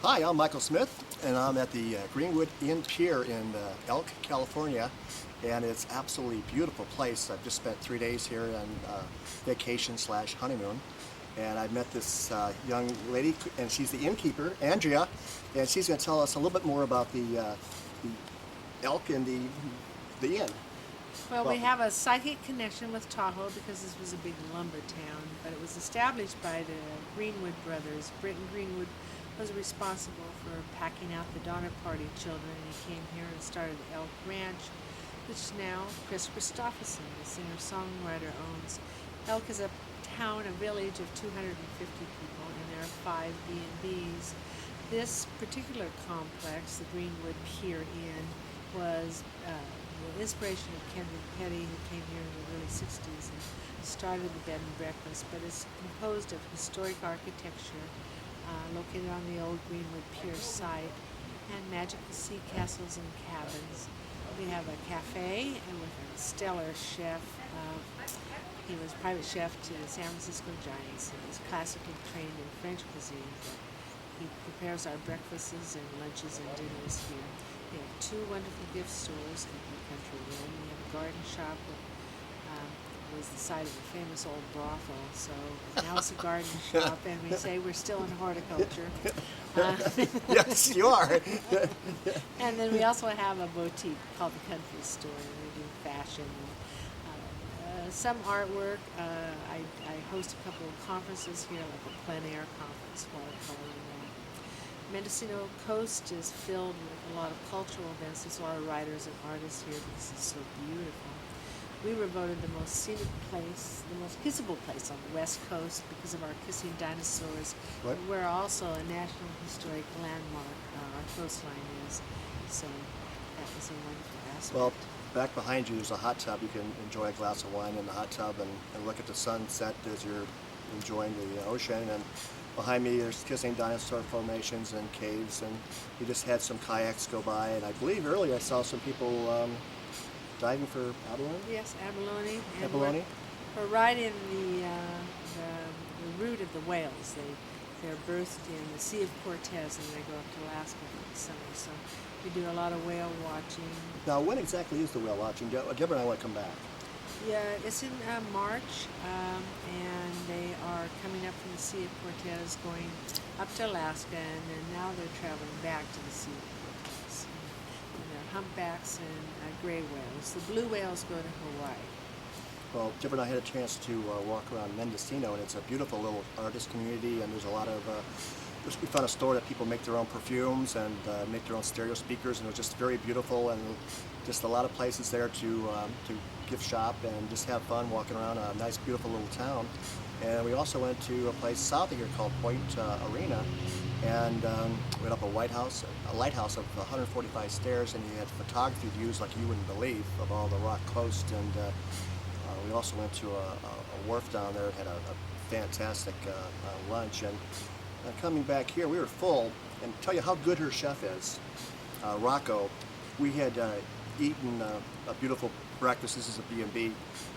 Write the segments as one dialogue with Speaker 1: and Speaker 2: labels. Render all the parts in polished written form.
Speaker 1: Hi, I'm Michael Smith, and I'm at the Greenwood Pier in Elk, California, and it's absolutely beautiful place. I've just spent 3 days here on vacation slash honeymoon, and I met this young lady, and she's the innkeeper, Andria, and she's going to tell us a little bit more about the elk and the inn.
Speaker 2: Well, we have a psychic connection with Tahoe because this was a big lumber town, but it was established by the Greenwood brothers. Britton Greenwood was responsible for packing out the Donner Party children, and he came here and started the Elk Ranch, which now Chris Christopherson, the singer-songwriter, owns. Elk is a town, a village of 250 people, and there are 5 B&Bs. This particular complex, the Greenwood Pier Inn, was the inspiration of Kendrick Petty, who came here in the early 60s and started the bed and breakfast, but it's composed of historic architecture located on the old Greenwood Pier site and magical sea castles and cabins. We have a cafe and with a stellar chef. He was private chef to the San Francisco Giants and is classically trained in French cuisine. He prepares our breakfasts and lunches and dinners here. We have 2 wonderful gift stores at the Country Inn. We have a garden shop that was the site of a famous old brothel, so now it's a garden shop, and we say we're still in horticulture.
Speaker 1: Yes, you are.
Speaker 2: And then we also have a boutique called the Country Store, and we do fashion. Some artwork. I host a couple of conferences here, like a plein air conference, watercolor. Mendocino Coast is filled with a lot of cultural events. There's a lot of writers and artists here because it's so beautiful. We were voted the most scenic place, the most kissable place on the West Coast because of our kissing dinosaurs.
Speaker 1: What?
Speaker 2: We're also a National Historic Landmark, our coastline is. So that was a wonderful aspect.
Speaker 1: Well, back behind you there's a hot tub. You can enjoy a glass of wine in the hot tub and look at the sunset as you're enjoying the ocean. And behind me there's kissing dinosaur formations and caves, and we just had some kayaks go by, and I believe earlier I saw some people diving for abalone.
Speaker 2: Yes, abalone. And
Speaker 1: Abalone.
Speaker 2: We're right in the root of the whales. They're birthed in the Sea of Cortez, and they go up to Alaska for the summer. So we do a lot of whale watching.
Speaker 1: Now, when exactly is the whale watching? Deborah and I want to come back.
Speaker 2: Yeah, it's in March, and they are coming up from the Sea of Cortez, going up to Alaska, and then now they're traveling back to the Sea of Cortez. And they're humpbacks and gray whales. The blue whales go to Hawaii.
Speaker 1: Well, Deborah and I had a chance to walk around Mendocino, and it's a beautiful little artist community, and there's a lot of we found a store that people make their own perfumes and make their own stereo speakers, and it was just very beautiful, and just a lot of places there to gift shop and just have fun walking around a nice, beautiful little town. And we also went to a place south of here called Point Arena, and went up a lighthouse of 145 stairs, and you had photography views like you wouldn't believe of all the rock coast. And we also went to a wharf down there and had a fantastic lunch. And coming back here, we were full, and tell you how good her chef is, Rocco. We had eaten a beautiful breakfast. This is a B&B,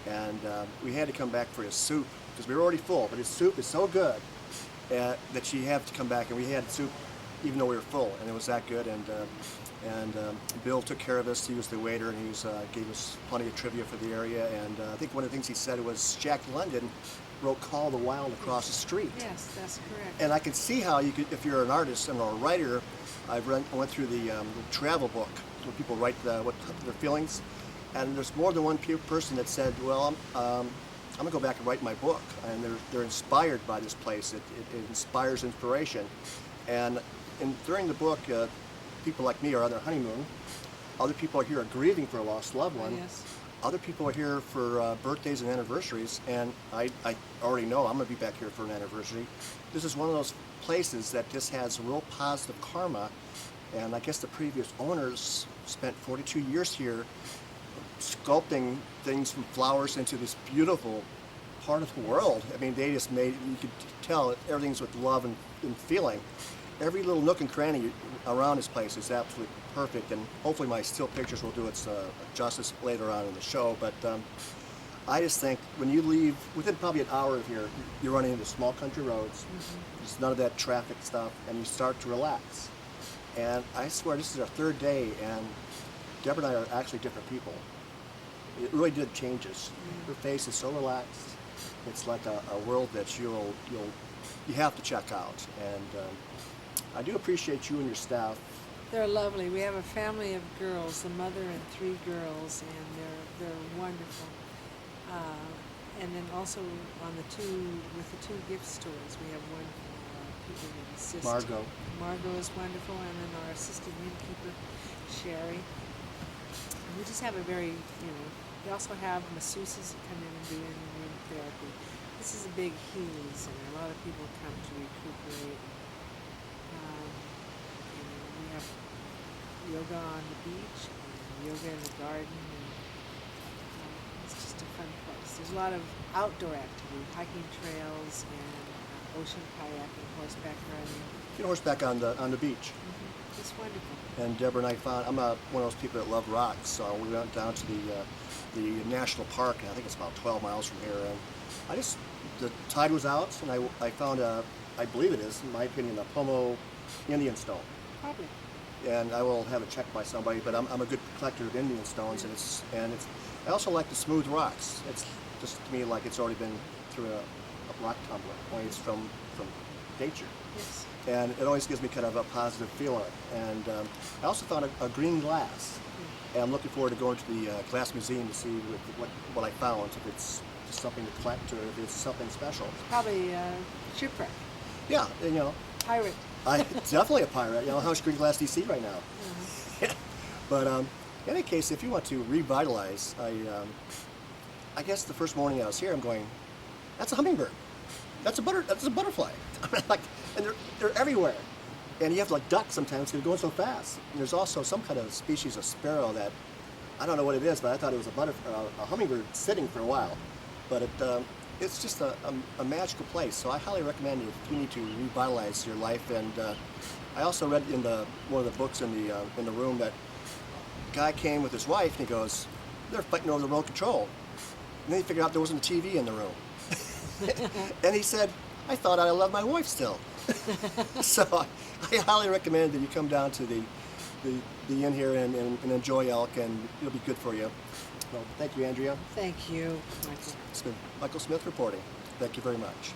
Speaker 1: and we had to come back for his soup because we were already full, but his soup is so good that she had to come back, and we had soup even though we were full, and it was that good. And Bill took care of us. He was the waiter, and he gave us plenty of trivia for the area. And I think one of the things he said was Jack London wrote "Call the Wild" across the street.
Speaker 2: Yes, that's correct.
Speaker 1: And I can see how you could, if you're an artist and or a writer. I went through the travel book where people write what their feelings, and there's more than one person that said, "Well, I'm gonna go back and write my book," and they're inspired by this place. It inspires inspiration, and during the book, people like me are on their honeymoon. Other people are here are grieving for a lost loved one.
Speaker 2: Yes.
Speaker 1: Other people are here for birthdays and anniversaries, and I already know I'm going to be back here for an anniversary. This is one of those places that just has real positive karma, and I guess the previous owners spent 42 years here sculpting things from flowers into this beautiful part of the world. I mean, they just made, you could tell everything's with love and feeling. Every little nook and cranny around this place is absolutely perfect, and hopefully my still pictures will do its justice later on in the show. But I just think when you leave, within probably an hour of here, you're running into small country roads. There's none of that traffic stuff, and you start to relax. And I swear, this is our third day, and Deborah and I are actually different people. It really did change us. Her face is so relaxed. It's like a world that you have to check out. And I do appreciate you and your staff.
Speaker 2: They're lovely. We have a family of girls, a mother and 3 girls, and they're wonderful. And then also with the 2 gift stores, we have wonderful people that assist. Margot is wonderful, and then our assistant innkeeper, Sherry. And we just have a very, we also have masseuses that come in and do in-room therapy. This is a big healing center. A lot of people come to recuperate. We have yoga on the beach, and yoga in the garden, and it's just a fun place. There's a lot of outdoor activity, hiking trails, and ocean kayaking, horseback riding.
Speaker 1: You know, horseback on the beach.
Speaker 2: It's wonderful.
Speaker 1: And Deborah and I found, I'm one of those people that love rocks, so we went down to the national park, and I think it's about 12 miles from here, and the tide was out, and I found I believe it is, in my opinion, a Pomo Indian stone.
Speaker 2: Probably.
Speaker 1: And I will have it checked by somebody, but I'm a good collector of Indian stones, and I also like the smooth rocks. It's just to me like it's already been through a rock tumbler, only it's from nature.
Speaker 2: Yes.
Speaker 1: And it always gives me kind of a positive feeling. And I also found a green glass, and I'm looking forward to going to the glass museum to see what I found, if it's just something to collect or if it's something special.
Speaker 2: Probably shipwreck.
Speaker 1: Yeah,
Speaker 2: Pirate.
Speaker 1: Definitely a pirate. How much green glass do you see right now? But in any case, if you want to revitalize, I guess the first morning I was here, I'm going, that's a hummingbird. That's a butterfly. And they're everywhere. And you have to duck sometimes because they're going so fast. And there's also some kind of species of sparrow that, I don't know what it is, but I thought it was a hummingbird sitting for a while. But it's just a magical place. So I highly recommend it if you need to revitalize your life. And I also read in one of the books in the room that a guy came with his wife and he goes, they're fighting over the remote control. And then he figured out there wasn't a TV in the room. And he said, I thought I loved my wife still. So I highly recommend that you come down to the inn here and enjoy elk, and it'll be good for you. Well, thank you, Andrea.
Speaker 2: Thank you, Michael.
Speaker 1: It's been Michael Smith reporting. Thank you very much.